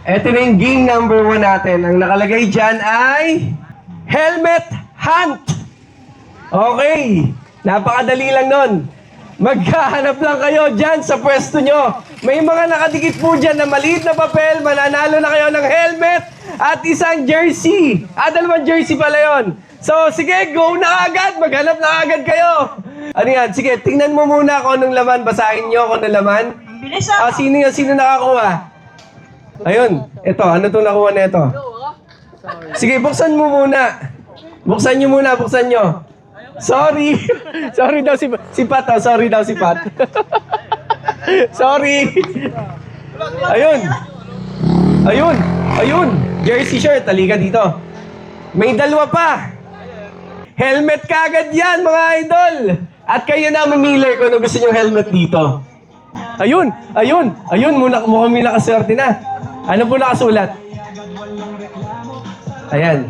Ito na yung game number 1 natin. Ang nakalagay dyan ay Helmet Hunt. Okay. Napakadali lang nun. Magkahanap lang kayo dyan sa pwesto nyo. May mga nakadikit po dyan na maliit na papel. Mananalo na kayo ng helmet at isang jersey. Dalawang jersey pala yun. So, sige, go na agad. Maghanap na agad kayo. Ano yan? Sige, tingnan mo muna kung anong laman. Basahin nyo kung anong laman. Bilis ah. Sino yan? Sino nakakuha? Ayun. Ito. Ano itong nakuha na ito? Sige, buksan mo muna. Buksan nyo muna. Buksan nyo. Sorry. Sorry daw si Pat. Oh. Sorry daw si Pat. Sorry. Ayun. Ayun. Ayun. Jersey shirt. Halika dito. May dalawa pa. Helmet kagad yan, mga idol. At kayo na mamili kung ano gusto nyo helmet dito. Ayun. Ayun. Ayun. Mukhang may nakaswerte na. Ano po nakasulat? Ayan.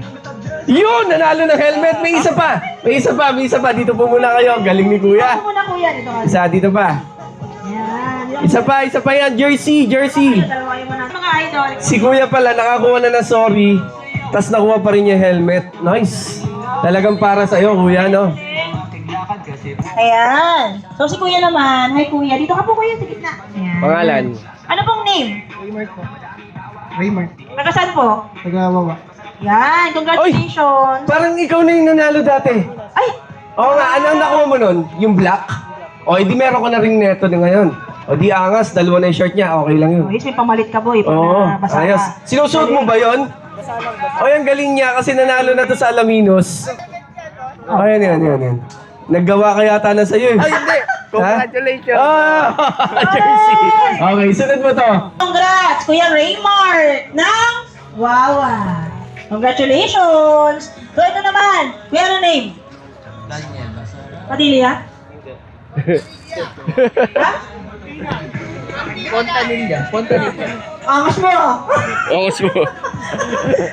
Yun! Nanalo ng helmet. May isa pa. May isa pa. May isa pa. Dito po muna kayo. Galing ni Kuya. Ako muna kuya. Dito ka. Isa dito pa. Yan. Isa pa. Isa pa yan. Jersey. Jersey. Dalawa yung mga idol. Si Kuya pala nakakuha na ng sorry. Tapos nakuha pa rin yung helmet. Nice. Talagang para sa'yo, Kuya, no? Ayan. So si kuya naman. Hi kuya. Dito ka po kuya. Sa gitna. Ayan. Pangalan. Ano pong name? Raymart. Taga saan po? Taga-mama. Yan. Congratulations. Parang ikaw na yung nanalo dati. Ay. Oo nga, ano ang nakuha mo nun? Yung black? O, edi meron ko na rin neto na ngayon. O, di angas, dalawa na yung shirt niya, okay lang yun. Ayos, may pamalit ka boy. Pag Oo, nabasa ka. ayos. Sinusuot mo ba yun? O, yung galing niya kasi nanalo na to sa Alaminos. O, yan. Naggawa ka yata na sa'yo eh. Ay, hindi. Congratulations. Jersey. Okay, sunod mo to. Congrats, Kuya Raymart ng Wawa. Congratulations. So ito naman, Kuya ano name? Daniel. Padilla? Ha? Pontanilla. Pontanilla. Angas mo. Angas mo.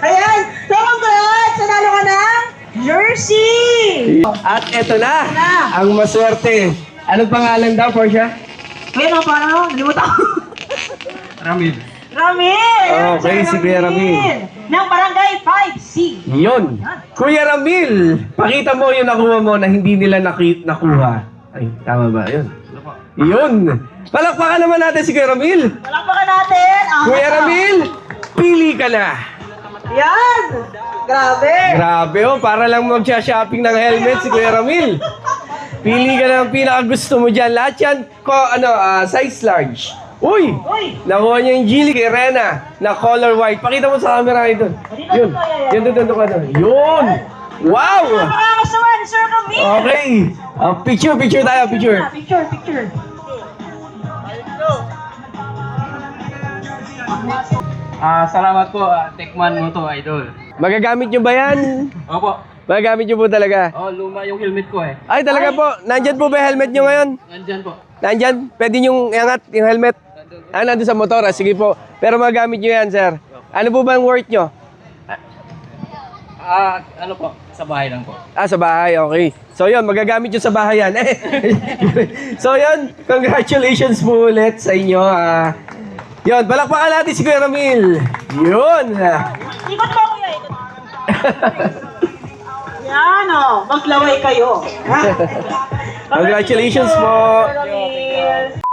Ayan. So congrats, nanalo ka ng jersey. At eto na, ang maswerte. Anong pangalan daw, Portia? Kuya, no, paano? Nalimutan ko. Ramil. Ramil! Okay, si Kuya Ramil. Ng Barangay 5C. Yun. Kuya Ramil, pakita mo yung nakuha mo na hindi nila nakuha. Ay, tama ba? Yun. Yun. Palakpakan naman natin si Kuya Ramil. Palakpakan natin. Kuya Ramil, pili ka na. Yan! Grabe! Grabe oh, para lang magsha-shopping ng helmet si Kuya Ramil. Pili ka na ang pinakagusto mo dyan. Lahat yan, size large. Uy! Uy! Nakuha niya yung Gili kay Rena na color white. Pakita mo sa camera ito. Yun. Yun, doon ka doon. Yun! Wow! Napakakas naman, Sir Camille! Okay. Picture tayo, picture. Picture. Salamat po. Tekman mo to, idol. Magagamit nyo ba yan? Opo. Magagamit nyo po talaga. Luma yung helmet ko eh. Ay, talaga po. Nandyan po ba yung helmet nyo ngayon? Nandyan po. Nandyan? Pwede nyo iangat yung helmet? Nandun sa motor. Sige po. Pero magagamit nyo yan, sir. Ano po ba ang worth nyo? Ano po? Sa bahay lang po. Sa bahay. Okay. So, yun. Magagamit nyo sa bahay yan. So, yun. Congratulations po ulit sa inyo. Yun. Palakpakan natin si Kuya Ramil. Yun. Ikot mo, Kuya. Ikot. Yan o. Maglaway kayo. Congratulations po. Ramil.